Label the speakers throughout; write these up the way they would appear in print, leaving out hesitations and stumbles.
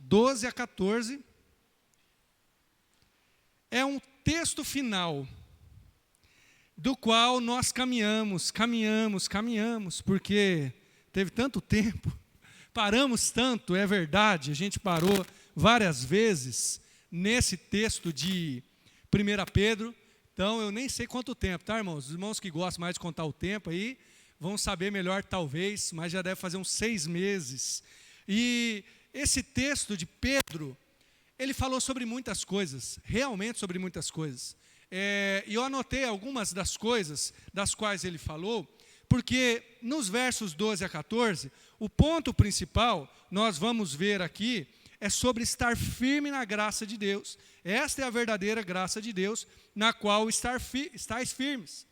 Speaker 1: 12 a 14. É um texto final, do qual nós caminhamos, porque teve tanto tempo, paramos tanto, é verdade, a gente parou várias vezes nesse texto de 1 Pedro, então eu nem sei quanto tempo, tá, irmãos? Os irmãos que gostam mais de contar o tempo aí, vão saber melhor talvez, mas já deve fazer uns 6 meses. E esse texto de Pedro, ele falou sobre muitas coisas, realmente sobre muitas coisas. E eu anotei algumas das coisas das quais ele falou, porque nos versos 12 a 14, o ponto principal, nós vamos ver aqui, é sobre estar firme na graça de Deus. Esta é a verdadeira graça de Deus, na qual estáis firmes.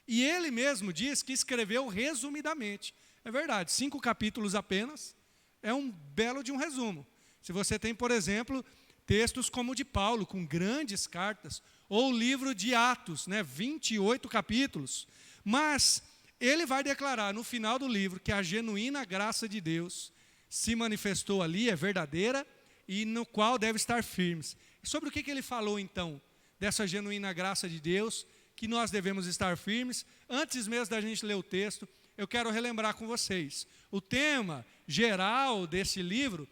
Speaker 1: E ele mesmo diz que escreveu resumidamente. É verdade, 5 capítulos apenas, é um belo de um resumo. Se você tem, por exemplo, textos como o de Paulo, com grandes cartas, ou o livro de Atos, 28 capítulos. Mas ele vai declarar no final do livro que a genuína graça de Deus se manifestou ali, é verdadeira, e no qual deve estar firmes. E sobre o que ele falou então, dessa genuína graça de Deus, que nós devemos estar firmes? Antes mesmo da gente ler o texto, eu quero relembrar com vocês. O tema geral desse livro,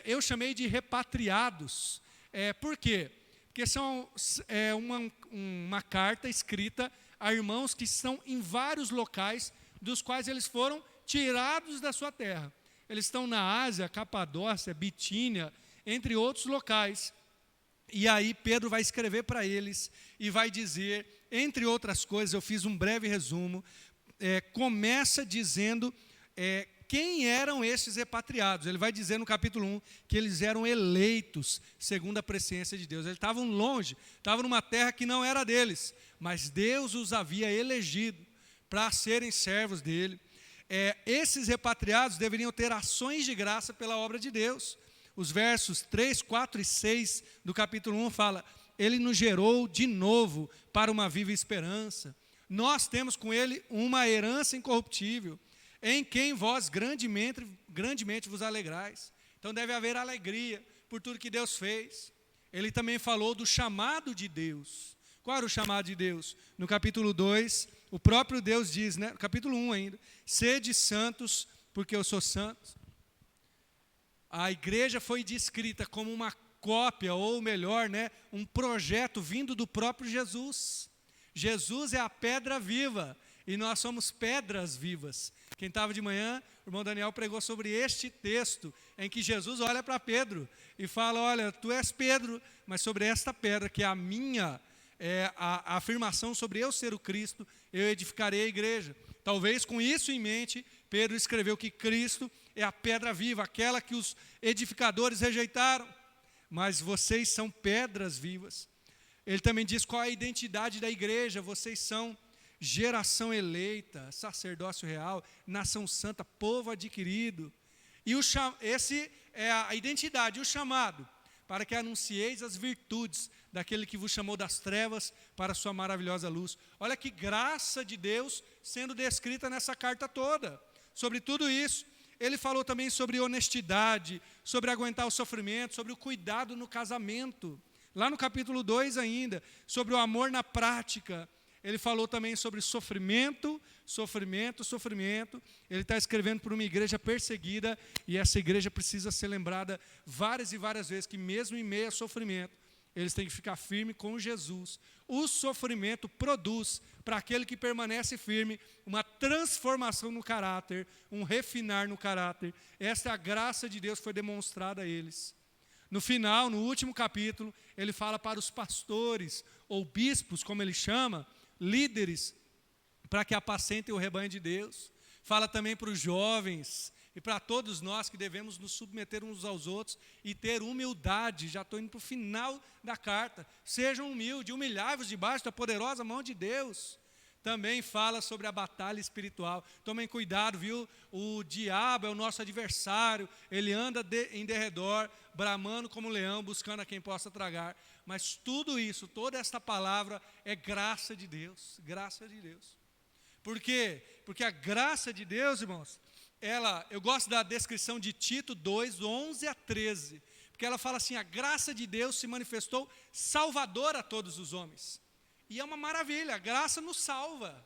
Speaker 1: eu chamei de repatriados. Por quê? Porque são uma carta escrita a irmãos que estão em vários locais, dos quais eles foram tirados da sua terra. Eles estão na Ásia, Capadócia, Bitínia, entre outros locais. E aí Pedro vai escrever para eles e vai dizer, entre outras coisas, eu fiz um breve resumo, começa dizendo quem eram esses repatriados. Ele vai dizer no capítulo 1 que eles eram eleitos segundo a presciência de Deus. Eles estavam longe, estavam numa terra que não era deles, mas Deus os havia elegido para serem servos dele. Esses repatriados deveriam ter ações de graça pela obra de Deus. Os versos 3, 4 e 6 do capítulo 1 fala: ele nos gerou de novo para uma viva esperança. Nós temos com ele uma herança incorruptível, em quem vós grandemente vos alegrais. Então deve haver alegria por tudo que Deus fez. Ele também falou do chamado de Deus. Qual era o chamado de Deus? No capítulo 2, o próprio Deus diz, no capítulo 1 ainda: sede santos, porque eu sou santo. A igreja foi descrita como uma cópia, ou melhor, um projeto vindo do próprio Jesus. Jesus é a pedra viva, e nós somos pedras vivas. Quem estava de manhã, o irmão Daniel pregou sobre este texto, em que Jesus olha para Pedro e fala: olha, tu és Pedro, mas sobre esta pedra, que é a afirmação sobre eu ser o Cristo, eu edificarei a igreja. Talvez com isso em mente, Pedro escreveu que Cristo é a pedra viva, aquela que os edificadores rejeitaram, mas vocês são pedras vivas. Ele também diz qual é a identidade da igreja: vocês são geração eleita, sacerdócio real, nação santa, povo adquirido. E esse é a identidade, o chamado, para que anuncieis as virtudes daquele que vos chamou das trevas para a sua maravilhosa luz. Olha que graça de Deus sendo descrita nessa carta toda. Sobre tudo isso, ele falou também sobre honestidade, sobre aguentar o sofrimento, sobre o cuidado no casamento. Lá no capítulo 2 ainda, sobre o amor na prática. Ele falou também sobre sofrimento. Ele está escrevendo para uma igreja perseguida, e essa igreja precisa ser lembrada várias e várias vezes que mesmo em meio a sofrimento, eles têm que ficar firmes com Jesus. O sofrimento produz, para aquele que permanece firme, uma transformação no caráter, um refinar no caráter. Esta graça de Deus foi demonstrada a eles. No final, no último capítulo, ele fala para os pastores, ou bispos, como ele chama, líderes, para que apacentem o rebanho de Deus. Fala também para os jovens e para todos nós que devemos nos submeter uns aos outros e ter humildade. Já estou indo para o final da carta. Sejam humildes, humilhai-vos debaixo da poderosa mão de Deus. Também fala sobre a batalha espiritual. Tomem cuidado, viu? O diabo é o nosso adversário. Ele anda em derredor, bramando como leão, buscando a quem possa tragar. Mas tudo isso, toda esta palavra é graça de Deus. Graça de Deus. Por quê? Porque a graça de Deus, irmãos, eu gosto da descrição de Tito 2, 11 a 13. porque ela fala assim: a graça de Deus se manifestou salvadora a todos os homens. E é uma maravilha, a graça nos salva.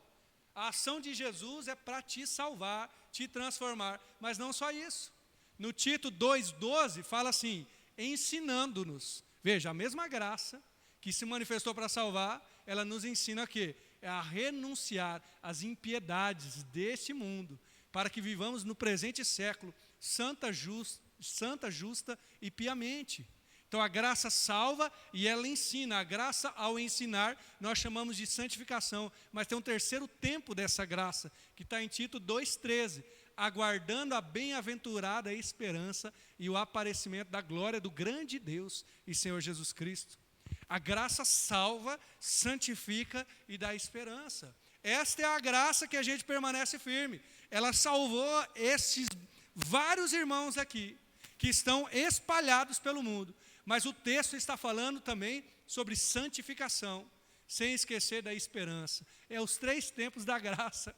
Speaker 1: A ação de Jesus é para te salvar, te transformar, mas não só isso. No Tito 2,12 fala assim: ensinando-nos. Veja, a mesma graça que se manifestou para salvar, ela nos ensina a quê? É a renunciar às impiedades deste mundo, para que vivamos no presente século, santa, justa e piamente. Então a graça salva e ela ensina. A graça, ao ensinar, nós chamamos de santificação. Mas tem um terceiro tempo dessa graça, que está em Tito 2,13. Aguardando a bem-aventurada esperança e o aparecimento da glória do grande Deus e Senhor Jesus Cristo. A graça salva, santifica e dá esperança. Esta é a graça que a gente permanece firme. Ela salvou esses vários irmãos aqui, que estão espalhados pelo mundo. Mas o texto está falando também sobre santificação, sem esquecer da esperança. É os 3 tempos da graça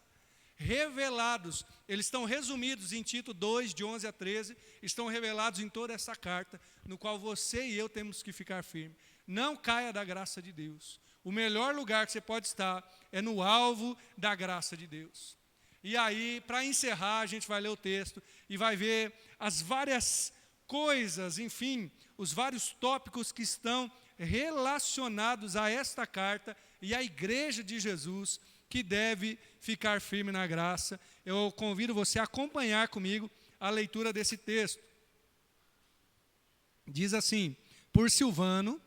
Speaker 1: revelados. Eles estão resumidos em Tito 2, de 11 a 13, estão revelados em toda essa carta, no qual você e eu temos que ficar firmes. Não caia da graça de Deus. O melhor lugar que você pode estar é no alvo da graça de Deus. E aí, para encerrar, a gente vai ler o texto e vai ver as várias coisas, enfim, os vários tópicos que estão relacionados a esta carta e à igreja de Jesus, que deve ficar firme na graça. Eu convido você a acompanhar comigo a leitura desse texto. Diz assim: por Silvano,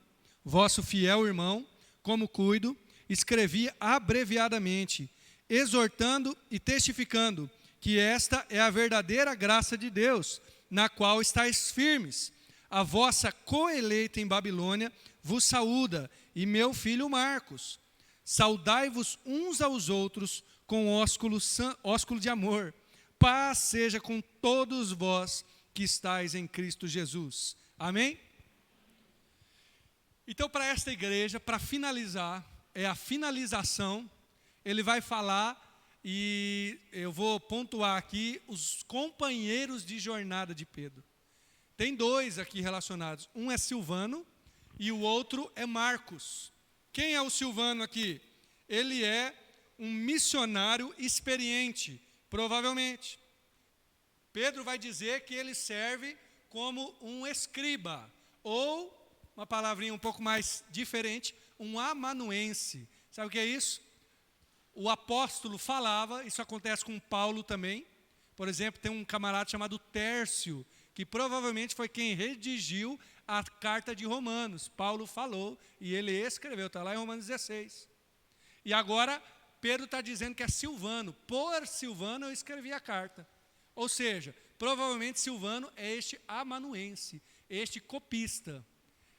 Speaker 1: vosso fiel irmão, como cuido, escrevi abreviadamente, exortando e testificando que esta é a verdadeira graça de Deus, na qual estáis firmes. A vossa coeleita em Babilônia vos saúda, e meu filho Marcos. Saudai-vos uns aos outros com ósculo de amor. Paz seja com todos vós que estáis em Cristo Jesus. Amém? Então, para esta igreja, para finalizar, é a finalização, ele vai falar, e eu vou pontuar aqui, os companheiros de jornada de Pedro. Tem 2 aqui relacionados, um é Silvano e o outro é Marcos. Quem é o Silvano aqui? Ele é um missionário experiente, provavelmente. Pedro vai dizer que ele serve como um escriba, ou, uma palavrinha um pouco mais diferente, um amanuense. Sabe o que é isso? O apóstolo falava, isso acontece com Paulo também. Por exemplo, tem um camarada chamado Tércio, que provavelmente foi quem redigiu a carta de Romanos. Paulo falou e ele escreveu, está lá em Romanos 16. E agora Pedro está dizendo que é Silvano. Por Silvano eu escrevi a carta. Ou seja, provavelmente Silvano é este amanuense, este copista,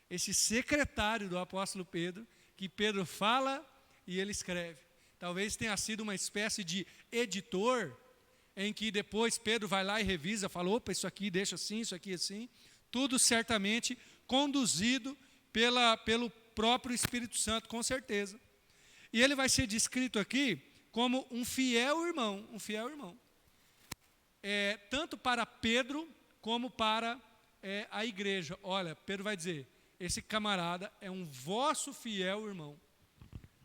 Speaker 1: este secretário do apóstolo Pedro, que Pedro fala e ele escreve. Talvez tenha sido uma espécie de editor, em que depois Pedro vai lá e revisa, fala: opa, isso aqui deixa assim, isso aqui assim. Tudo certamente conduzido pelo próprio Espírito Santo, com certeza. E ele vai ser descrito aqui como um fiel irmão, tanto para Pedro como para a igreja. Olha, Pedro vai dizer: esse camarada é um vosso fiel irmão.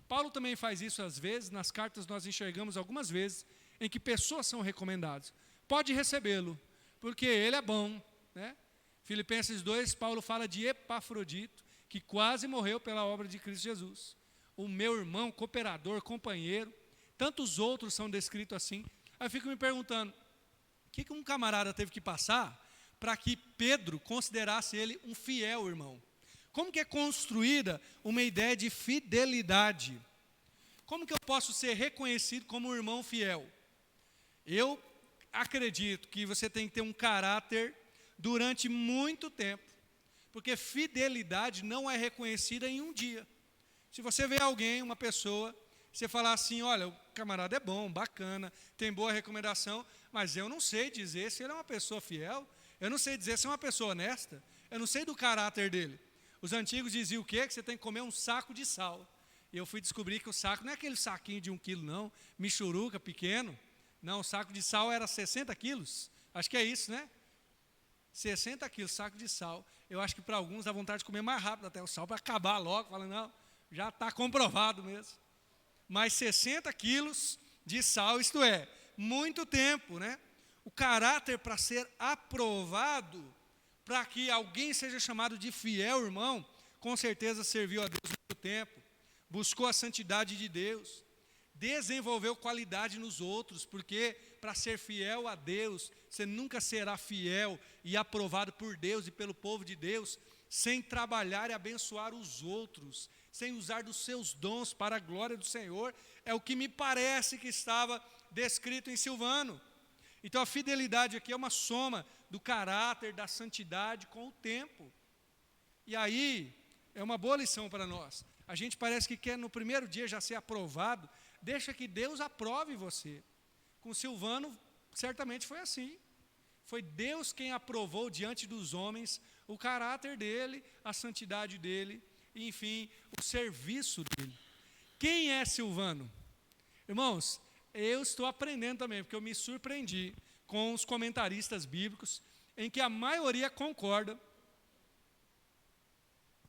Speaker 1: Paulo também faz isso às vezes, nas cartas nós enxergamos algumas vezes, em que pessoas são recomendadas. Pode recebê-lo, porque ele é bom, né? Filipenses 2, Paulo fala de Epafrodito, que quase morreu pela obra de Cristo Jesus. O meu irmão, cooperador, companheiro, tantos outros são descritos assim. Aí eu fico me perguntando, o que um camarada teve que passar para que Pedro considerasse ele um fiel irmão? Como que é construída uma ideia de fidelidade? Como que eu posso ser reconhecido como um irmão fiel? Eu acredito que você tem que ter um caráter durante muito tempo, porque fidelidade não é reconhecida em um dia. Se você vê alguém, uma pessoa, você falar assim: olha, o camarada é bom, bacana, tem boa recomendação, mas eu não sei dizer se ele é uma pessoa fiel, eu não sei dizer se é uma pessoa honesta, eu não sei do caráter dele. Os antigos diziam o quê? Que você tem que comer um saco de sal. E eu fui descobrir que o saco não é aquele saquinho de 1 quilo, não, michuruca, pequeno. Não, o saco de sal era 60 quilos. Acho que é isso, né? 60 quilos, saco de sal. eu acho que para alguns dá vontade de comer mais rápido até o sal, para acabar logo, falando, não, já está comprovado mesmo. Mas 60 quilos de sal, isto é, muito tempo, né? O caráter para ser aprovado, para que alguém seja chamado de fiel, irmão, com certeza serviu a Deus muito tempo, buscou a santidade de Deus, desenvolveu qualidade nos outros, porque para ser fiel a Deus, você nunca será fiel e aprovado por Deus e pelo povo de Deus, sem trabalhar e abençoar os outros, sem usar dos seus dons para a glória do Senhor, é o que me parece que estava descrito em Silvano. Então a fidelidade aqui é uma soma do caráter, da santidade com o tempo. E aí, é uma boa lição para nós. A gente parece que quer no primeiro dia já ser aprovado, deixa que Deus aprove você. Com Silvano, certamente foi assim. Foi Deus quem aprovou diante dos homens o caráter dele, a santidade dele, e, enfim, o serviço dele. Quem é Silvano? Irmãos, eu estou aprendendo também, porque eu me surpreendi com os comentaristas bíblicos, em que a maioria concorda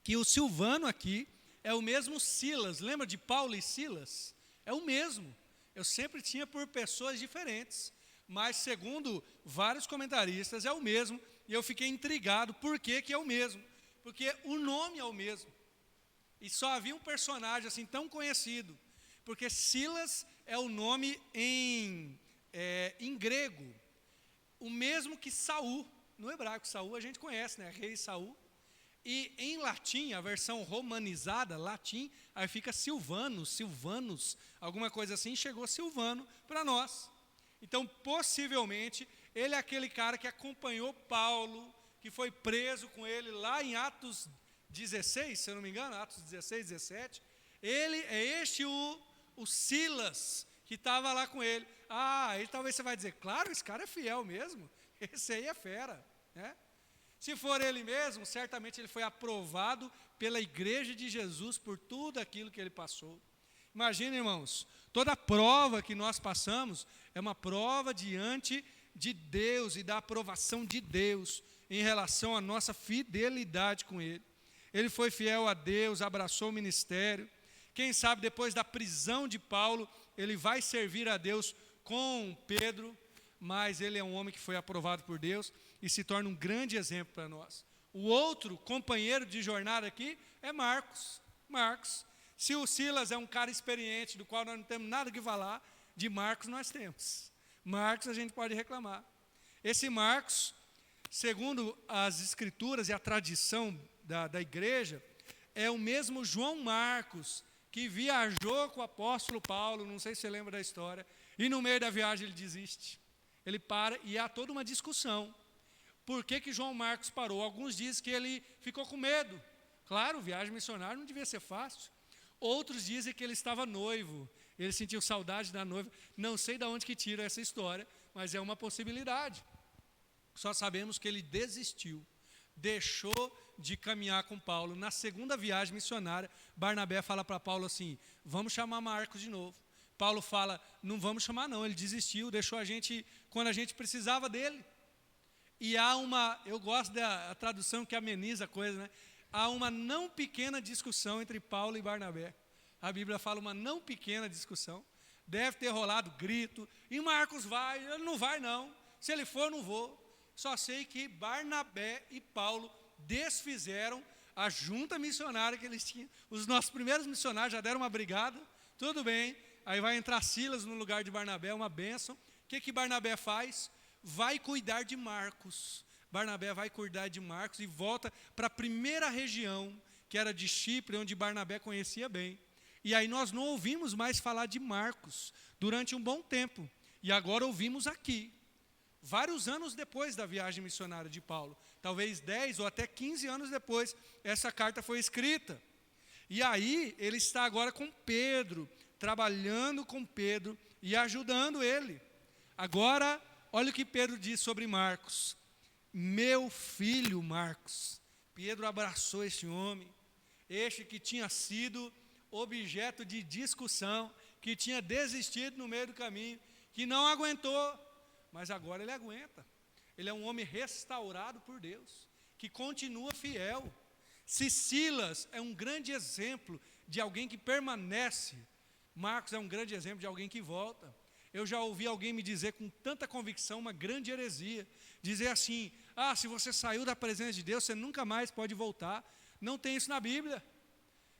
Speaker 1: que o Silvano aqui é o mesmo Silas. Lembra de Paulo e Silas? É o mesmo. Eu sempre tinha por pessoas diferentes, mas segundo vários comentaristas é o mesmo, e eu fiquei intrigado por que é o mesmo, porque o nome é o mesmo, e só havia um personagem assim tão conhecido, porque Silas é o nome em grego, o mesmo que Saul, no hebraico. Saul a gente conhece, né? Rei Saul. E em latim, a versão romanizada, latim, aí fica Silvanus, Silvanus, alguma coisa assim, chegou Silvano para nós. Então, possivelmente, ele é aquele cara que acompanhou Paulo, que foi preso com ele lá em Atos 16, se eu não me engano, Atos 16, 17. Ele é o Silas, que estava lá com ele. Aí talvez você vai dizer, claro, esse cara é fiel mesmo, esse aí é fera, né? Se for ele mesmo, certamente ele foi aprovado pela igreja de Jesus por tudo aquilo que ele passou. Imagina, irmãos, toda prova que nós passamos é uma prova diante de Deus e da aprovação de Deus em relação à nossa fidelidade com Ele. Ele foi fiel a Deus, abraçou o ministério. Quem sabe depois da prisão de Paulo, ele vai servir a Deus com Pedro, mas ele é um homem que foi aprovado por Deus e se torna um grande exemplo para nós. O outro companheiro de jornada aqui é Marcos. Se o Silas é um cara experiente, do qual nós não temos nada que falar, de Marcos nós temos. Marcos a gente pode reclamar. Esse Marcos, segundo as escrituras e a tradição da igreja, é o mesmo João Marcos, que viajou com o apóstolo Paulo, não sei se você lembra da história, e no meio da viagem ele desiste. Ele para e há toda uma discussão. Por que João Marcos parou? Alguns dizem que ele ficou com medo. Claro, viagem missionária não devia ser fácil. Outros dizem que ele estava noivo, ele sentiu saudade da noiva. Não sei de onde que tira essa história, mas é uma possibilidade. Só sabemos que ele desistiu, deixou de caminhar com Paulo. Na segunda viagem missionária, Barnabé fala para Paulo assim, vamos chamar Marcos de novo. Paulo fala, não vamos chamar não, ele desistiu, deixou a gente quando a gente precisava dele. E há eu gosto da tradução que ameniza a coisa, né? Há uma não pequena discussão entre Paulo e Barnabé. A Bíblia fala uma não pequena discussão. Deve ter rolado grito, e Marcos vai, ele não vai não. Se ele for, não vou. Só sei que Barnabé e Paulo desfizeram a junta missionária que eles tinham. Os nossos primeiros missionários já deram uma brigada, tudo bem. Aí vai entrar Silas no lugar de Barnabé, uma bênção. O que Barnabé faz? Vai cuidar de Marcos. Barnabé vai cuidar de Marcos e volta para a primeira região, que era de Chipre, onde Barnabé conhecia bem. E aí nós não ouvimos mais falar de Marcos durante um bom tempo. E agora ouvimos aqui, vários anos depois da viagem missionária de Paulo. Talvez 10 ou até 15 anos depois, essa carta foi escrita. E aí ele está agora com Pedro, trabalhando com Pedro e ajudando ele. Agora, olha o que Pedro diz sobre Marcos. Meu filho Marcos. Pedro abraçou este homem, este que tinha sido objeto de discussão, que tinha desistido no meio do caminho, que não aguentou, mas agora ele aguenta. Ele é um homem restaurado por Deus, que continua fiel. Se Silas é um grande exemplo de alguém que permanece, Marcos é um grande exemplo de alguém que volta. Eu já ouvi alguém me dizer com tanta convicção uma grande heresia, dizer assim: se você saiu da presença de Deus, você nunca mais pode voltar. Não tem isso na Bíblia.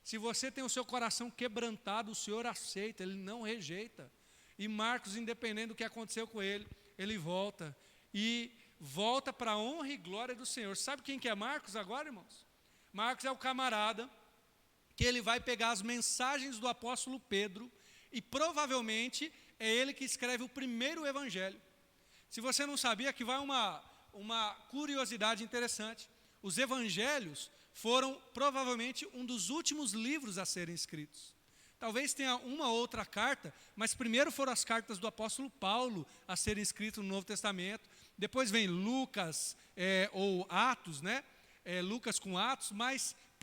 Speaker 1: Se você tem o seu coração quebrantado, o Senhor aceita, Ele não rejeita. E Marcos, independente do que aconteceu com ele, ele volta. E volta para a honra e glória do Senhor. Sabe quem que é Marcos agora, irmãos? Marcos é o camarada que ele vai pegar as mensagens do apóstolo Pedro e provavelmente é ele que escreve o primeiro evangelho. Se você não sabia, aqui vai uma curiosidade interessante. Os evangelhos foram provavelmente um dos últimos livros a serem escritos. Talvez tenha uma outra carta, mas primeiro foram as cartas do apóstolo Paulo a serem escritas no Novo Testamento. Depois vem Lucas ou Atos, né? Lucas com Atos, mas o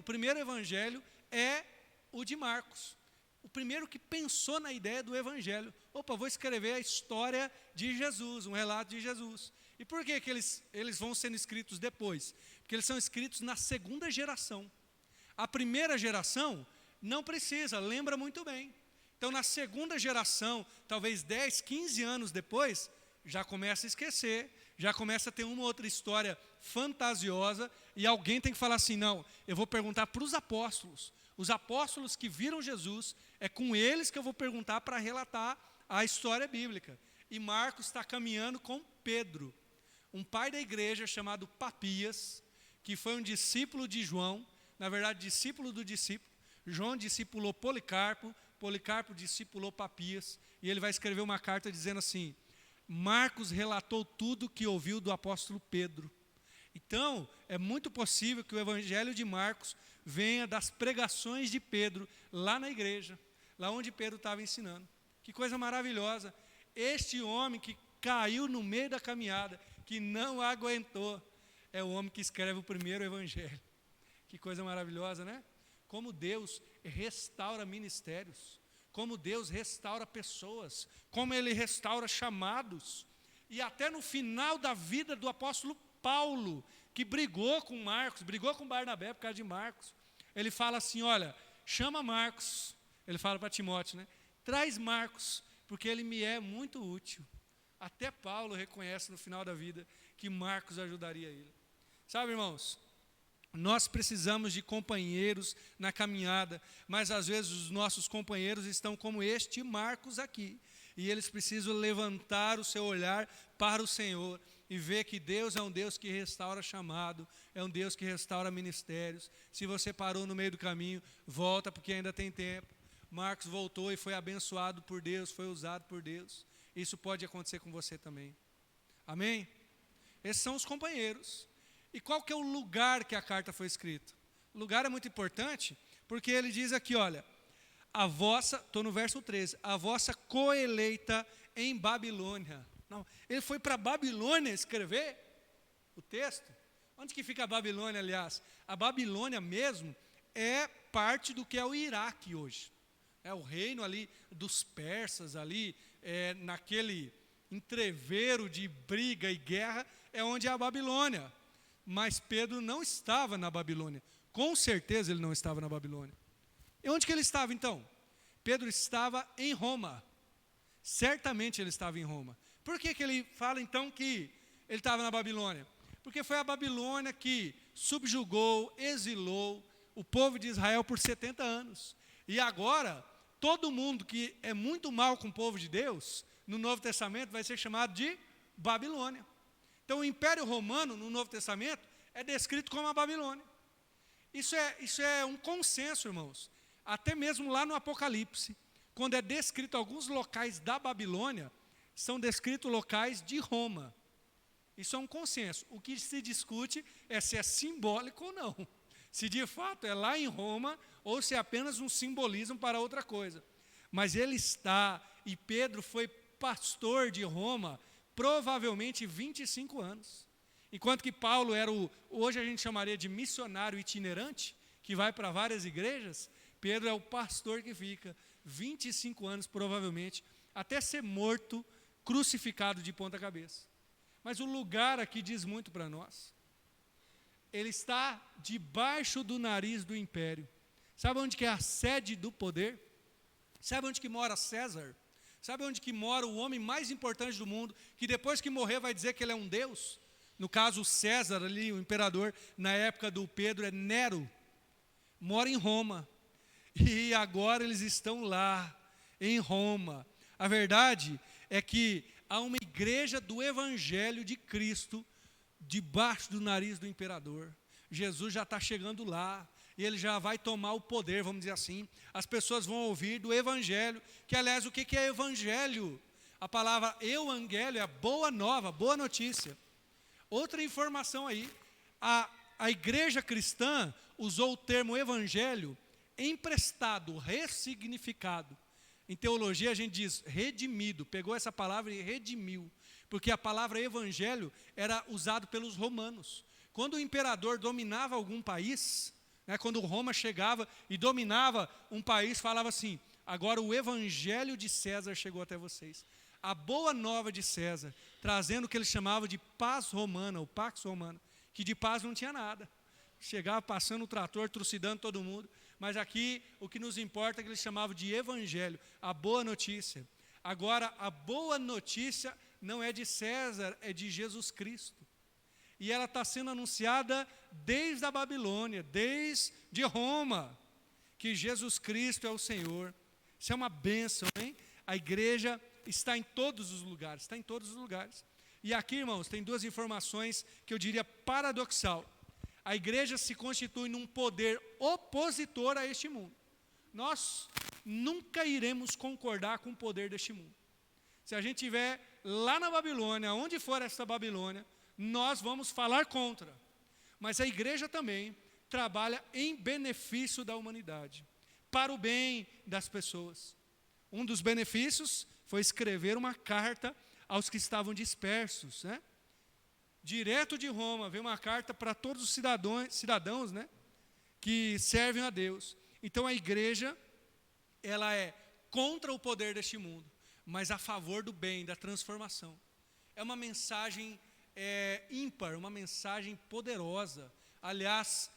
Speaker 1: primeiro evangelho é o de Marcos. O primeiro que pensou na ideia do evangelho. Vou escrever a história de Jesus, um relato de Jesus. E por que eles vão sendo escritos depois? Porque eles são escritos na segunda geração. A primeira geração não precisa, lembra muito bem. Então, na segunda geração, talvez 10, 15 anos depois, já começa a esquecer, já começa a ter uma outra história fantasiosa, e alguém tem que falar assim: não, eu vou perguntar para os apóstolos que viram Jesus, é com eles que eu vou perguntar para relatar a história bíblica. E Marcos está caminhando com Pedro, um pai da igreja chamado Papias, que foi um discípulo de João, na verdade, discípulo do discípulo. João discipulou Policarpo, Policarpo discipulou Papias, e ele vai escrever uma carta dizendo assim: Marcos relatou tudo que ouviu do apóstolo Pedro. Então, é muito possível que o evangelho de Marcos venha das pregações de Pedro lá na igreja, lá onde Pedro estava ensinando. Que coisa maravilhosa! Este homem que caiu no meio da caminhada, que não aguentou, é o homem que escreve o primeiro evangelho. Que coisa maravilhosa, né? Como Deus restaura ministérios, como Deus restaura pessoas, como Ele restaura chamados. E até no final da vida do apóstolo Paulo, que brigou com Marcos, brigou com Barnabé por causa de Marcos, ele fala assim: olha, chama Marcos, ele fala para Timóteo, né? Traz Marcos, porque ele me é muito útil. Até Paulo reconhece no final da vida que Marcos ajudaria ele. Sabe, irmãos, nós precisamos de companheiros na caminhada, mas às vezes os nossos companheiros estão como este Marcos aqui, e eles precisam levantar o seu olhar para o Senhor e ver que Deus é um Deus que restaura chamado, é um Deus que restaura ministérios. Se você parou no meio do caminho, volta, porque ainda tem tempo. Marcos voltou e foi abençoado por Deus, foi usado por Deus. Isso pode acontecer com você também. Amém? Esses são os companheiros. E qual que é o lugar que a carta foi escrita? O lugar é muito importante, porque ele diz aqui, olha, estou no verso 13, a vossa coeleita em Babilônia. Não, ele foi para Babilônia escrever o texto. Onde que fica a Babilônia, aliás? A Babilônia mesmo é parte do que é o Iraque hoje. É o reino ali dos persas, ali, naquele entreveiro de briga e guerra, é onde é a Babilônia. Mas Pedro não estava na Babilônia. Com certeza ele não estava na Babilônia. E onde que ele estava então? Pedro estava em Roma. Certamente ele estava em Roma. Por que ele fala então que ele estava na Babilônia? Porque foi a Babilônia que subjugou, exilou o povo de Israel por 70 anos. E agora, todo mundo que é muito mal com o povo de Deus, no Novo Testamento vai ser chamado de Babilônia. Então, o Império Romano, no Novo Testamento, é descrito como a Babilônia. Isso é um consenso, irmãos. Até mesmo lá no Apocalipse, quando é descrito alguns locais da Babilônia, são descritos locais de Roma. Isso é um consenso. O que se discute é se é simbólico ou não. Se de fato é lá em Roma, ou se é apenas um simbolismo para outra coisa. Mas ele está, e Pedro foi pastor de Roma, provavelmente 25 anos. Enquanto que Paulo era hoje a gente chamaria de missionário itinerante, que vai para várias igrejas, Pedro é o pastor que fica 25 anos provavelmente, até ser morto, crucificado de ponta cabeça. Mas o lugar aqui diz muito para nós. ele está debaixo do nariz do império. Sabe onde que é a sede do poder? Sabe onde que mora César? Sabe onde que mora o homem mais importante do mundo, que depois que morrer vai dizer que ele é um deus? No caso, César ali, o imperador, na época do Pedro, é Nero. Mora em Roma. E agora eles estão lá, em Roma. A verdade é que há uma igreja do Evangelho de Cristo debaixo do nariz do imperador. Jesus já está chegando lá e ele já vai tomar o poder, vamos dizer assim. As pessoas vão ouvir do Evangelho, que aliás, o que é Evangelho? A palavra Evangélio é boa nova, boa notícia. Outra informação aí, a igreja cristã usou o termo Evangelho emprestado, ressignificado. Em teologia a gente diz redimido, pegou essa palavra e redimiu, porque a palavra evangelho era usado pelos romanos. Quando o imperador dominava algum país, né, quando Roma chegava e dominava um país, falava assim: agora o evangelho de César chegou até vocês. A boa nova de César, trazendo o que ele chamava de paz romana, o pax romana, que de paz não tinha nada. Chegava passando o trator, trucidando todo mundo. Mas aqui o que nos importa é que eles chamavam de evangelho, a boa notícia. Agora, a boa notícia não é de César, é de Jesus Cristo. E ela está sendo anunciada desde a Babilônia, desde Roma, que Jesus Cristo é o Senhor. Isso é uma bênção, hein? A igreja está em todos os lugares, está em todos os lugares. E aqui, irmãos, tem duas informações que eu diria paradoxal. A igreja se constitui num poder opositor a este mundo. Nós nunca iremos concordar com o poder deste mundo. Se a gente estiver lá na Babilônia, onde for essa Babilônia, nós vamos falar contra. Mas a igreja também trabalha em benefício da humanidade, para o bem das pessoas. Um dos benefícios foi escrever uma carta aos que estavam dispersos, né? Direto de Roma, veio uma carta para todos os cidadãos, né, que servem a Deus. Então a igreja, ela é contra o poder deste mundo, mas a favor do bem, da transformação. É uma mensagem ímpar, uma mensagem poderosa, aliás,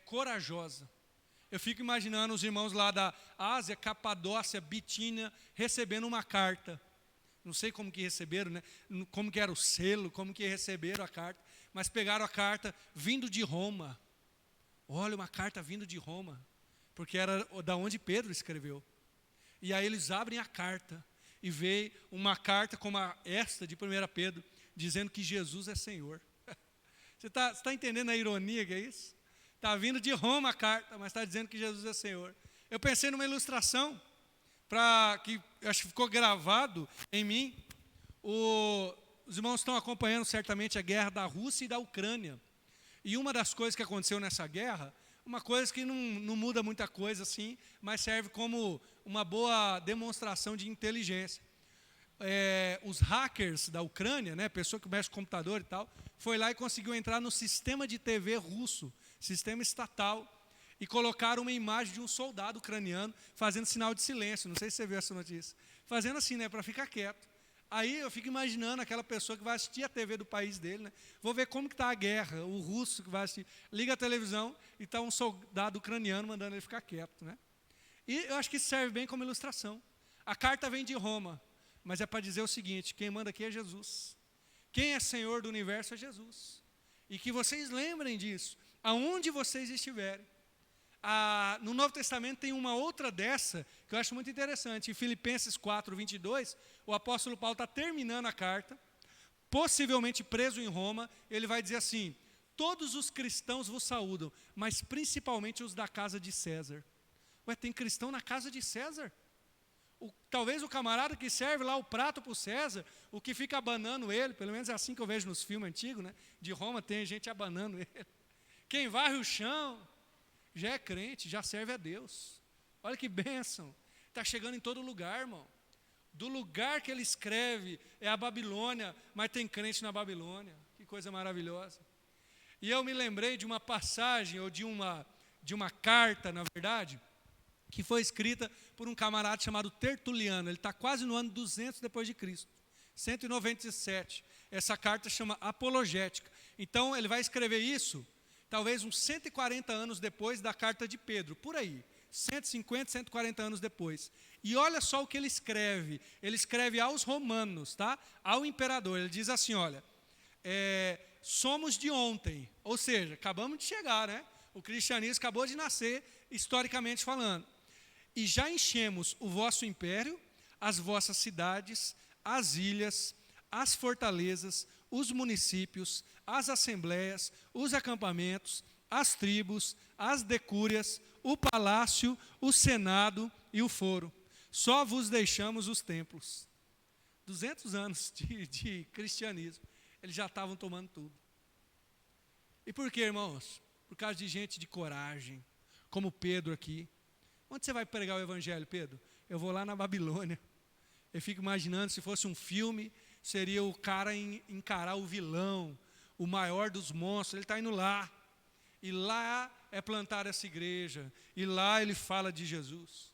Speaker 1: corajosa. Eu fico imaginando os irmãos lá da Ásia, Capadócia, Bitínia, recebendo uma carta. Não sei como que receberam, né? Como que era o selo, como que receberam a carta. Mas pegaram a carta vindo de Roma. Olha, uma carta vindo de Roma. Porque era da onde Pedro escreveu. E aí eles abrem a carta. E veio uma carta como esta de 1 Pedro, dizendo que Jesus é Senhor. Você está entendendo a ironia que é isso? Está vindo de Roma a carta, mas está dizendo que Jesus é Senhor. Eu pensei numa ilustração, que acho que ficou gravado em mim. Os irmãos estão acompanhando certamente a guerra da Rússia e da Ucrânia. E uma das coisas que aconteceu nessa guerra, uma coisa que não muda muita coisa assim, mas serve como uma boa demonstração de inteligência. Os hackers da Ucrânia, né, pessoa que mexe com computador e tal, foi lá e conseguiu entrar no sistema de TV russo, sistema estatal, e colocaram uma imagem de um soldado ucraniano fazendo sinal de silêncio. Não sei se você viu essa notícia. Fazendo assim, né, para ficar quieto. Aí eu fico imaginando aquela pessoa que vai assistir a TV do país dele, né? Vou ver como que está a guerra, o russo que vai assistir. Liga a televisão e está um soldado ucraniano mandando ele ficar quieto, né? E eu acho que isso serve bem como ilustração. A carta vem de Roma, mas é para dizer o seguinte: quem manda aqui é Jesus. Quem é Senhor do universo é Jesus. E que vocês lembrem disso, aonde vocês estiverem. No Novo Testamento tem uma outra dessa, que eu acho muito interessante. Em Filipenses 4, 22, o apóstolo Paulo está terminando a carta, possivelmente preso em Roma. Ele vai dizer assim: todos os cristãos vos saúdam, mas principalmente os da casa de César. Ué, tem cristão na casa de César? Talvez o camarada que serve lá o prato para o César, o que fica abanando ele, pelo menos é assim que eu vejo nos filmes antigos, né? De Roma tem gente abanando ele. Quem varre o chão já é crente, já serve a Deus. Olha que bênção. Está chegando em todo lugar, irmão. Do lugar que ele escreve é a Babilônia, mas tem crente na Babilônia. Que coisa maravilhosa. E eu me lembrei de uma passagem, ou de uma carta, na verdade, que foi escrita por um camarada chamado Tertuliano. Ele está quase no ano 200 depois de Cristo, 197. Essa carta chama Apologética. Então, ele vai escrever isso, talvez uns 140 anos depois da carta de Pedro, por aí. 150, 140 anos depois. E olha só o que ele escreve. Ele escreve aos romanos, tá? Ao imperador. Ele diz assim, olha, somos de ontem. Ou seja, acabamos de chegar, né? O cristianismo acabou de nascer, historicamente falando. E já enchemos o vosso império, as vossas cidades, as ilhas, as fortalezas, os municípios, as assembleias, os acampamentos, as tribos, as decúrias, o palácio, o senado e o foro. Só vos deixamos os templos. 200 anos de cristianismo, eles já estavam tomando tudo. E por quê, irmãos? Por causa de gente de coragem, como Pedro aqui. Onde você vai pregar o evangelho, Pedro? Eu vou lá na Babilônia. Eu fico imaginando, se fosse um filme, seria o cara encarar o vilão, o maior dos monstros. Ele está indo lá. E lá é plantar essa igreja. E lá ele fala de Jesus.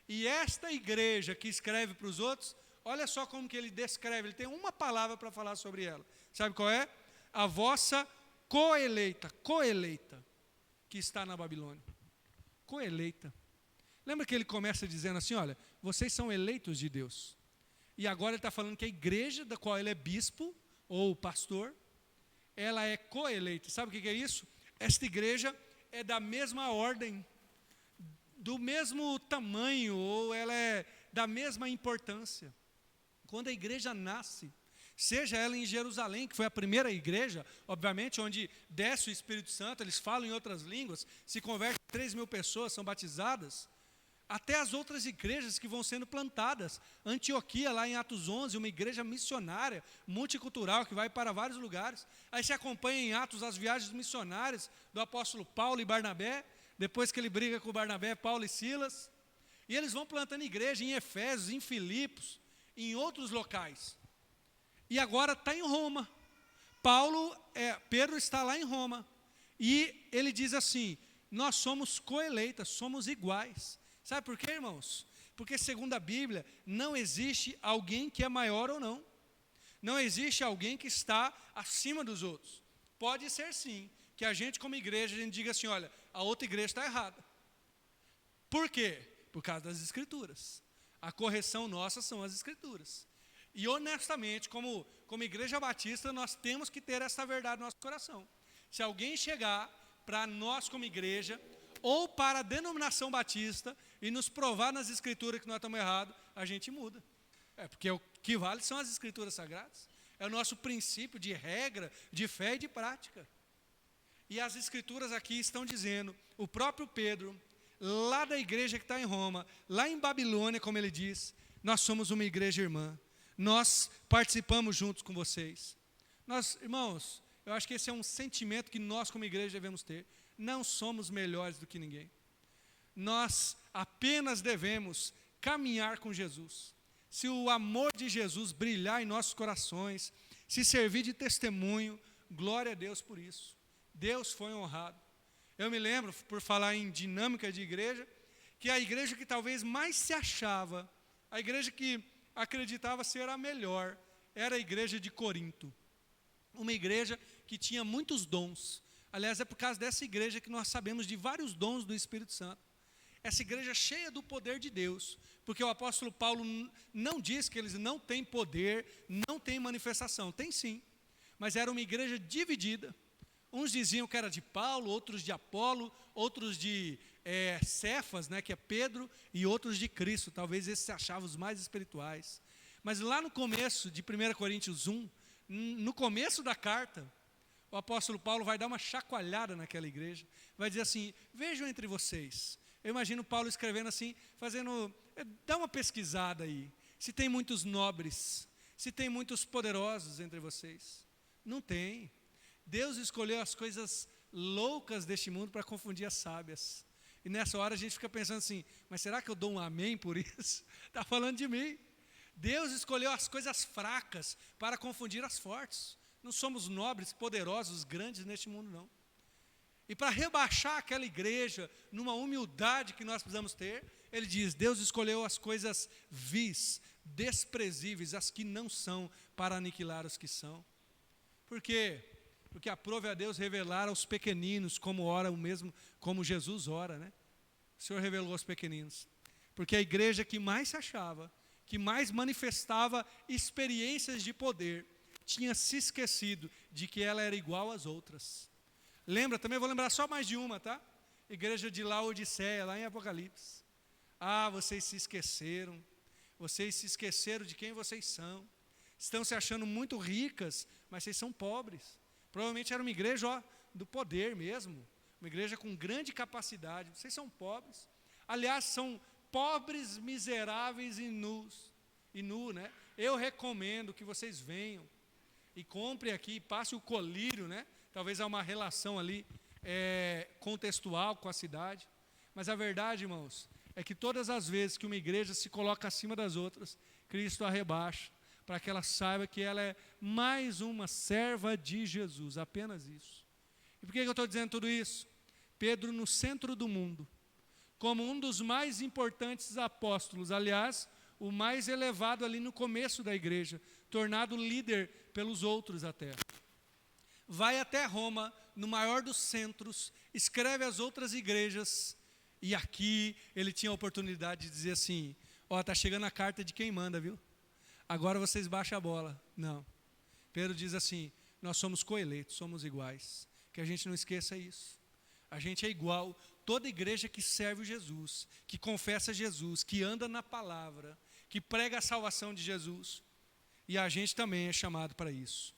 Speaker 1: E esta igreja que escreve para os outros, olha só como que ele descreve. Ele tem uma palavra para falar sobre ela. Sabe qual é? A vossa coeleita, que está na Babilônia. Coeleita. Lembra que ele começa dizendo assim, olha, vocês são eleitos de Deus. E agora ele está falando que a igreja da qual ele é bispo, ou pastor, ela é coeleita. Sabe o que é isso? Esta igreja é da mesma ordem, do mesmo tamanho, ou ela é da mesma importância. Quando a igreja nasce, seja ela em Jerusalém, que foi a primeira igreja, obviamente, onde desce o Espírito Santo, eles falam em outras línguas, se convertem 3.000 pessoas, são batizadas, até as outras igrejas que vão sendo plantadas. Antioquia, lá em Atos 11, uma igreja missionária, multicultural, que vai para vários lugares. Aí se acompanha em Atos as viagens missionárias do apóstolo Paulo e Barnabé, depois que ele briga com Barnabé, Paulo e Silas. E eles vão plantando igreja em Efésios, em Filipos, em outros locais. E agora está em Roma. Pedro está lá em Roma. E ele diz assim, nós somos coeleitas, somos iguais. Sabe por quê, irmãos? Porque segundo a Bíblia, não existe alguém que é maior ou não. Não existe alguém que está acima dos outros. Pode ser sim, que a gente como igreja, a gente diga assim, olha, a outra igreja está errada. Por quê? Por causa das Escrituras. A correção nossa são as Escrituras. E honestamente, como igreja batista, nós temos que ter essa verdade no nosso coração. Se alguém chegar para nós como igreja, ou para a denominação batista, e nos provar nas Escrituras que nós estamos errados, a gente muda. Porque o que vale são as Escrituras Sagradas. É o nosso princípio de regra, de fé e de prática. E as Escrituras aqui estão dizendo, o próprio Pedro, lá da igreja que está em Roma, lá em Babilônia, como ele diz, nós somos uma igreja irmã. Nós participamos juntos com vocês. Nós, irmãos, eu acho que esse é um sentimento que nós como igreja devemos ter. Não somos melhores do que ninguém. Nós apenas devemos caminhar com Jesus. Se o amor de Jesus brilhar em nossos corações, se servir de testemunho, glória a Deus por isso. Deus foi honrado. Eu me lembro, por falar em dinâmica de igreja, que a igreja que talvez mais se achava, a igreja que acreditava ser a melhor, era a igreja de Corinto. Uma igreja que tinha muitos dons. Aliás, é por causa dessa igreja que nós sabemos de vários dons do Espírito Santo. Essa igreja cheia do poder de Deus, porque o apóstolo Paulo não diz que eles não têm poder, não têm manifestação, tem sim, mas era uma igreja dividida. Uns diziam que era de Paulo, outros de Apolo, outros de Cefas, né, que é Pedro, e outros de Cristo, talvez esses se achavam os mais espirituais. Mas lá no começo de 1 Coríntios 1, no começo da carta, o apóstolo Paulo vai dar uma chacoalhada naquela igreja, vai dizer assim, vejam entre vocês. Eu imagino Paulo escrevendo assim, dá uma pesquisada aí, se tem muitos nobres, se tem muitos poderosos entre vocês. Não tem. Deus escolheu as coisas loucas deste mundo para confundir as sábias. E nessa hora a gente fica pensando assim, mas será que eu dou um amém por isso? Está falando de mim. Deus escolheu as coisas fracas para confundir as fortes. Não somos nobres, poderosos, grandes neste mundo, não. E para rebaixar aquela igreja numa humildade que nós precisamos ter, ele diz, Deus escolheu as coisas vis, desprezíveis, as que não são, para aniquilar os que são. Por quê? Porque aprove a Deus revelar aos pequeninos como ora o mesmo, como Jesus ora, né? O Senhor revelou aos pequeninos. Porque a igreja que mais se achava, que mais manifestava experiências de poder, tinha se esquecido de que ela era igual às outras. Lembra, também vou lembrar só mais de uma, tá? Igreja de Laodiceia, lá em Apocalipse. Ah, vocês se esqueceram de quem vocês são. Estão se achando muito ricas, mas vocês são pobres. Provavelmente era uma igreja, ó, do poder mesmo, uma igreja com grande capacidade. Vocês são pobres. Aliás, são pobres, miseráveis e nus. E nu, né? Eu recomendo que vocês venham e comprem aqui, passe o colírio, né? Talvez há uma relação ali contextual com a cidade. Mas a verdade, irmãos, é que todas as vezes que uma igreja se coloca acima das outras, Cristo a rebaixa, para que ela saiba que ela é mais uma serva de Jesus, apenas isso. E por que eu estou dizendo tudo isso? Pedro no centro do mundo, como um dos mais importantes apóstolos, aliás, o mais elevado ali no começo da igreja, tornado líder pelos outros até. Vai até Roma, no maior dos centros, escreve às outras igrejas, e aqui ele tinha a oportunidade de dizer assim, ó, está chegando a carta de quem manda, viu? Agora vocês baixam a bola. Não. Pedro diz assim, nós somos coeleitos, somos iguais. Que a gente não esqueça isso. A gente é igual. Toda igreja que serve Jesus, que confessa Jesus, que anda na palavra, que prega a salvação de Jesus. E a gente também é chamado para isso.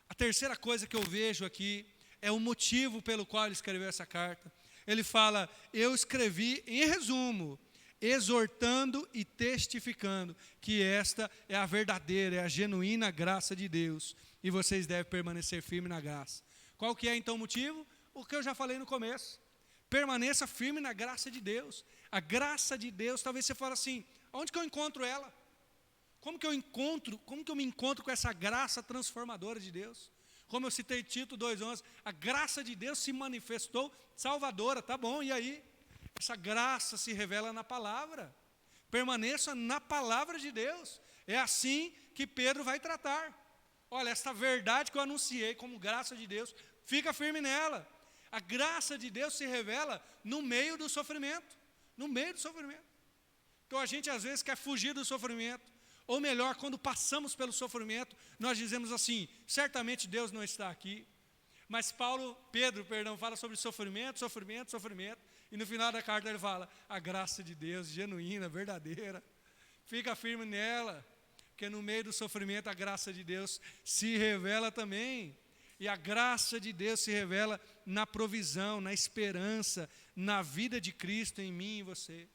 Speaker 1: A terceira coisa que eu vejo aqui é o motivo pelo qual ele escreveu essa carta. Ele fala, eu escrevi em resumo, exortando e testificando que esta é a verdadeira, é a genuína graça de Deus, e vocês devem permanecer firmes na graça. Qual que é então o motivo? O que eu já falei no começo. Permaneça firme na graça de Deus. A graça de Deus, talvez você fale assim, onde que eu encontro ela? Como que eu me encontro com essa graça transformadora de Deus? Como eu citei Tito 2:11, a graça de Deus se manifestou salvadora, tá bom, e aí? Essa graça se revela na palavra. Permaneça na palavra de Deus. É assim que Pedro vai tratar. Olha, essa verdade que eu anunciei como graça de Deus, fica firme nela. A graça de Deus se revela no meio do sofrimento. No meio do sofrimento. Então a gente às vezes quer fugir do sofrimento. Ou melhor, quando passamos pelo sofrimento, nós dizemos assim, certamente Deus não está aqui. Mas Pedro, fala sobre sofrimento. E no final da carta ele fala, a graça de Deus, genuína, verdadeira. Fica firme nela, porque no meio do sofrimento a graça de Deus se revela também. E a graça de Deus se revela na provisão, na esperança, na vida de Cristo em mim e você.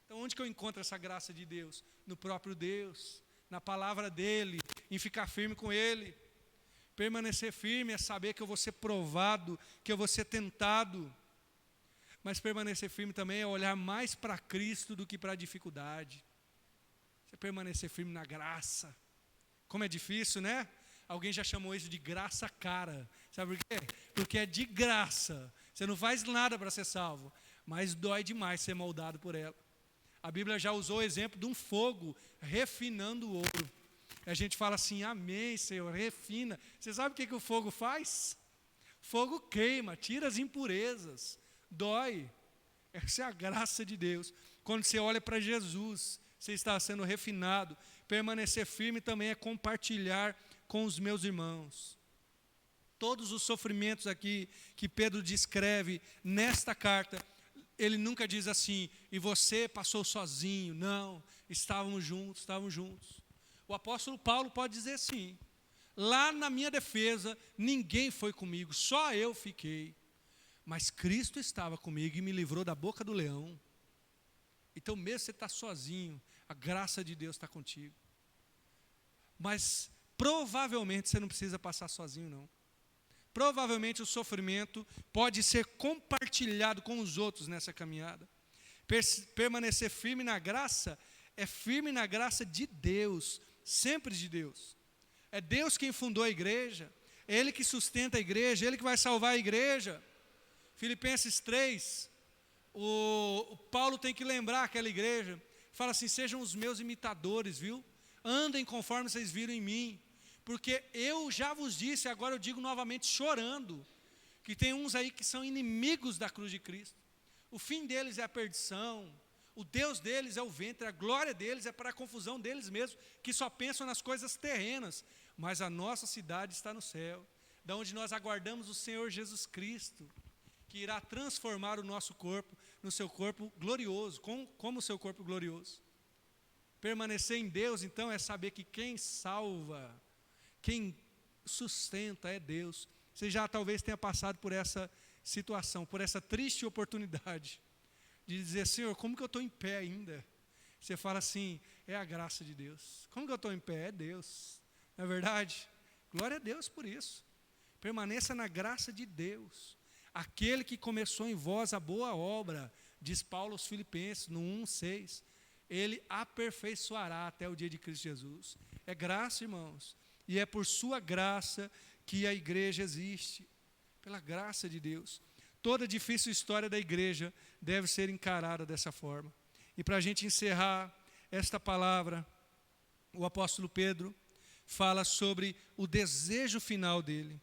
Speaker 1: Então onde que eu encontro essa graça de Deus? No próprio Deus, na palavra dEle, em ficar firme com Ele. Permanecer firme é saber que eu vou ser provado, que eu vou ser tentado. Mas permanecer firme também é olhar mais para Cristo do que para a dificuldade. Você permanecer firme na graça. Como é difícil, né? Alguém já chamou isso de graça cara. Sabe por quê? Porque é de graça. Você não faz nada para ser salvo. Mas dói demais ser moldado por ela. A Bíblia já usou o exemplo de um fogo refinando o ouro. A gente fala assim, amém, Senhor, refina. Você sabe o que o fogo faz? Fogo queima, tira as impurezas, dói. Essa é a graça de Deus. Quando você olha para Jesus, você está sendo refinado. Permanecer firme também é compartilhar com os meus irmãos. Todos os sofrimentos aqui que Pedro descreve nesta carta, ele nunca diz assim, e você passou sozinho. Não, estávamos juntos. O apóstolo Paulo pode dizer sim. Lá na minha defesa, ninguém foi comigo, só eu fiquei. Mas Cristo estava comigo e me livrou da boca do leão. Então mesmo você está sozinho, a graça de Deus está contigo. Mas provavelmente você não precisa passar sozinho não. Provavelmente o sofrimento pode ser compartilhado com os outros nessa caminhada. Permanecer firme na graça é firme na graça de Deus, sempre de Deus. É Deus quem fundou a igreja, é Ele que sustenta a igreja, é Ele que vai salvar a igreja. Filipenses 3, o Paulo tem que lembrar aquela igreja, fala assim, sejam os meus imitadores, viu? Andem conforme vocês viram em mim, porque eu já vos disse, agora eu digo novamente chorando, que tem uns aí que são inimigos da cruz de Cristo. O fim deles é a perdição, o Deus deles é o ventre, a glória deles é para a confusão deles mesmos, que só pensam nas coisas terrenas. Mas a nossa cidade está no céu, da onde nós aguardamos o Senhor Jesus Cristo, que irá transformar o nosso corpo no seu corpo glorioso, como o seu corpo glorioso. Permanecer em Deus, então, é saber que quem salva, quem sustenta é Deus. Você já talvez tenha passado por essa situação, por essa triste oportunidade de dizer: Senhor, como que eu estou em pé ainda? Você fala assim: é a graça de Deus. Como que eu estou em pé? É Deus. Não é verdade? Glória a Deus por isso. Permaneça na graça de Deus. Aquele que começou em vós a boa obra, diz Paulo aos Filipenses, no 1:6, ele aperfeiçoará até o dia de Cristo Jesus. É graça, irmãos. E é por sua graça que a igreja existe. Pela graça de Deus. Toda difícil história da igreja deve ser encarada dessa forma. E para a gente encerrar esta palavra, o apóstolo Pedro fala sobre o desejo final dele.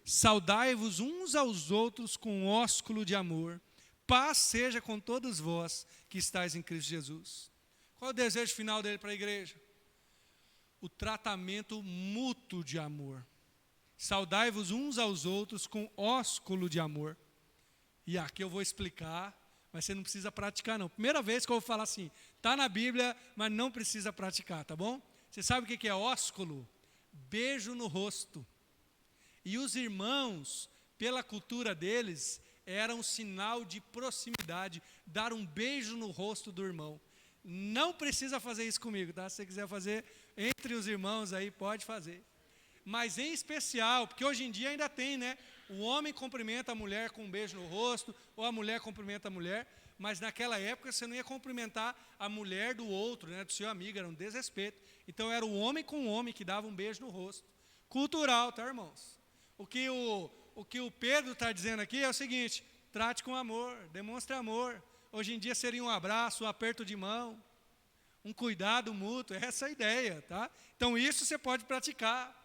Speaker 1: Saudai-vos uns aos outros com ósculo de amor. Paz seja com todos vós que estáis em Cristo Jesus. Qual é o desejo final dele para a igreja? O tratamento mútuo de amor. Saudai-vos uns aos outros com ósculo de amor. E aqui eu vou explicar, mas você não precisa praticar não. Primeira vez que eu vou falar assim, está na Bíblia, mas não precisa praticar, tá bom? Você sabe o que é ósculo? Beijo no rosto. E os irmãos, pela cultura deles, era um sinal de proximidade, dar um beijo no rosto do irmão. Não precisa fazer isso comigo, tá? Se você quiser fazer entre os irmãos aí, pode fazer. Mas em especial, porque hoje em dia ainda tem, né? O homem cumprimenta a mulher com um beijo no rosto, ou a mulher cumprimenta a mulher, mas naquela época você não ia cumprimentar a mulher do outro, né? Do seu amigo, era um desrespeito. Então era o homem com o homem que dava um beijo no rosto. Cultural, tá, irmãos? O que o Pedro está dizendo aqui é o seguinte: trate com amor, demonstre amor. Hoje em dia seria um abraço, um aperto de mão, um cuidado mútuo, essa é a ideia, tá? Então isso você pode praticar.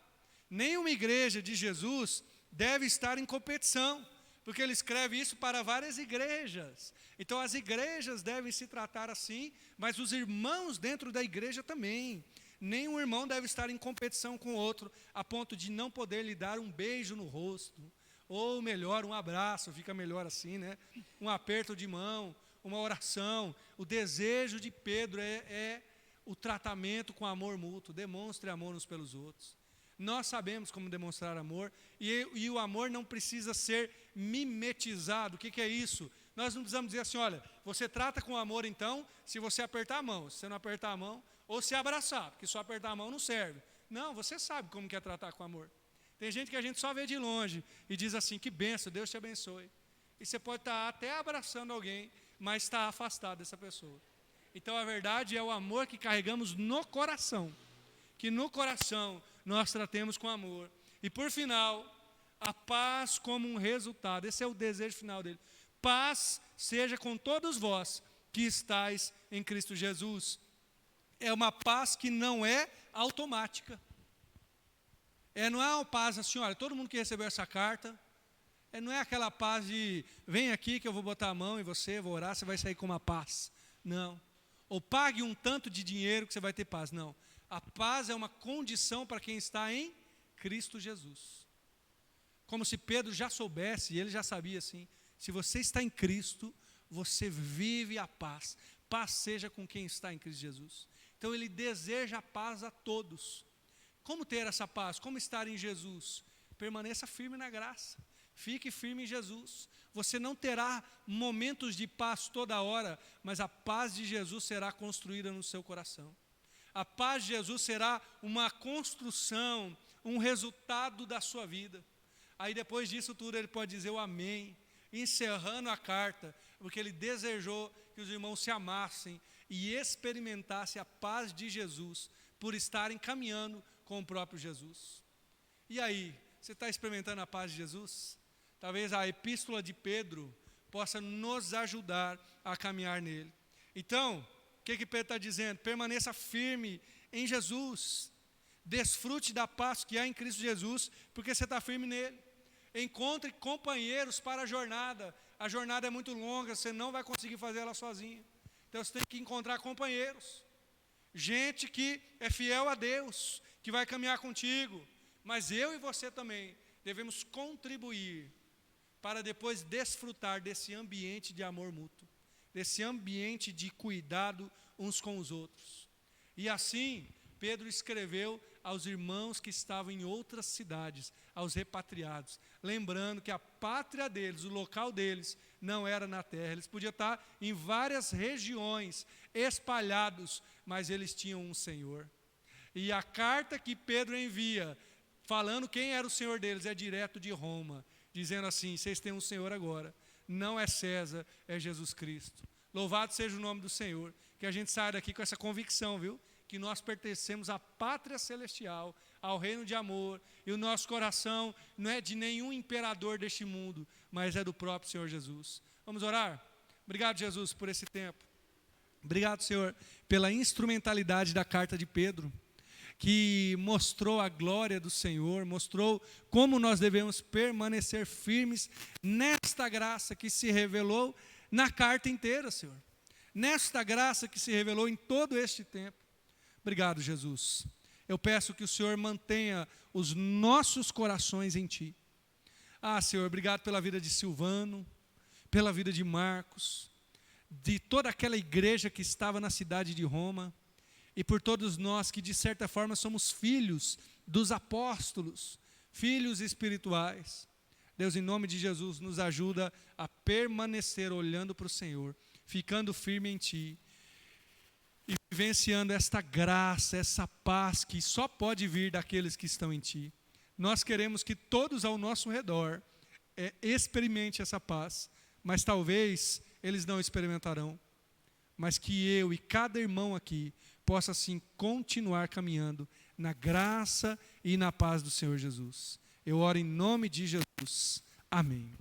Speaker 1: Nenhuma igreja de Jesus deve estar em competição, porque ele escreve isso para várias igrejas. Então as igrejas devem se tratar assim, mas os irmãos dentro da igreja também. Nenhum irmão deve estar em competição com o outro, a ponto de não poder lhe dar um beijo no rosto, ou melhor, um abraço, fica melhor assim, né? Um aperto de mão, uma oração. O desejo de Pedro é o tratamento com amor mútuo, demonstre amor uns pelos outros. Nós sabemos como demonstrar amor, e o amor não precisa ser mimetizado. O que é isso? Nós não precisamos dizer assim: olha, você trata com amor então, se você apertar a mão. Se você não apertar a mão, ou se abraçar, porque só apertar a mão não serve. Não, você sabe como que é tratar com amor. Tem gente que a gente só vê de longe e diz assim: que bênção, Deus te abençoe. E você pode estar até abraçando alguém, mas está afastado dessa pessoa. Então a verdade é o amor que carregamos no coração. Que no coração nós tratemos com amor. E por final, a paz como um resultado. Esse é o desejo final dele. Paz seja com todos vós que estáis em Cristo Jesus. É uma paz que não é automática. Não é uma paz assim: olha, todo mundo que recebeu essa carta, não é aquela paz de vem aqui que eu vou botar a mão em você, vou orar, você vai sair com uma paz. Não. Ou pague um tanto de dinheiro que você vai ter paz. Não. A paz é uma condição para quem está em Cristo Jesus. Como se Pedro já soubesse, e ele já sabia assim: se você está em Cristo, você vive a paz. Paz seja com quem está em Cristo Jesus. Então ele deseja a paz a todos. Como ter essa paz? Como estar em Jesus? Permaneça firme na graça. Fique firme em Jesus. Você não terá momentos de paz toda hora, mas a paz de Jesus será construída no seu coração. A paz de Jesus será uma construção, um resultado da sua vida. Aí depois disso tudo ele pode dizer o amém, encerrando a carta, porque ele desejou que os irmãos se amassem e experimentassem a paz de Jesus, por estarem caminhando com o próprio Jesus. E aí, você está experimentando a paz de Jesus? Talvez a epístola de Pedro possa nos ajudar a caminhar nele. Então, o que Pedro está dizendo? Permaneça firme em Jesus. Desfrute da paz que há em Cristo Jesus, porque você está firme nele. Encontre companheiros para a jornada. A jornada é muito longa, você não vai conseguir fazer ela sozinho. Então você tem que encontrar companheiros. Gente que é fiel a Deus, que vai caminhar contigo. Mas eu e você também devemos contribuir para depois desfrutar desse ambiente de amor mútuo, desse ambiente de cuidado uns com os outros. E assim, Pedro escreveu aos irmãos que estavam em outras cidades, aos repatriados, lembrando que a pátria deles, o local deles, não era na terra. Eles podiam estar em várias regiões, espalhados, mas eles tinham um Senhor. E a carta que Pedro envia, falando quem era o Senhor deles, é direto de Roma, dizendo assim: vocês têm um Senhor agora, não é César, é Jesus Cristo. Louvado seja o nome do Senhor. Que a gente saia daqui com essa convicção, viu? Que nós pertencemos à pátria celestial, ao reino de amor, e o nosso coração não é de nenhum imperador deste mundo, mas é do próprio Senhor Jesus. Vamos orar? Obrigado, Jesus, por esse tempo. Obrigado, Senhor, pela instrumentalidade da carta de Pedro, que mostrou a glória do Senhor, mostrou como nós devemos permanecer firmes nesta graça que se revelou na carta inteira, Senhor. Nesta graça que se revelou em todo este tempo. Obrigado, Jesus. Eu peço que o Senhor mantenha os nossos corações em Ti. Senhor, obrigado pela vida de Silvano, pela vida de Marcos, de toda aquela igreja que estava na cidade de Roma, e por todos nós que de certa forma somos filhos dos apóstolos, filhos espirituais. Deus, em nome de Jesus, nos ajuda a permanecer olhando para o Senhor, ficando firme em Ti, e vivenciando esta graça, essa paz que só pode vir daqueles que estão em Ti. Nós queremos que todos ao nosso redor experimentem essa paz, mas talvez eles não experimentarão. Mas que eu e cada irmão aqui possa assim continuar caminhando na graça e na paz do Senhor Jesus. Eu oro em nome de Jesus. Amém.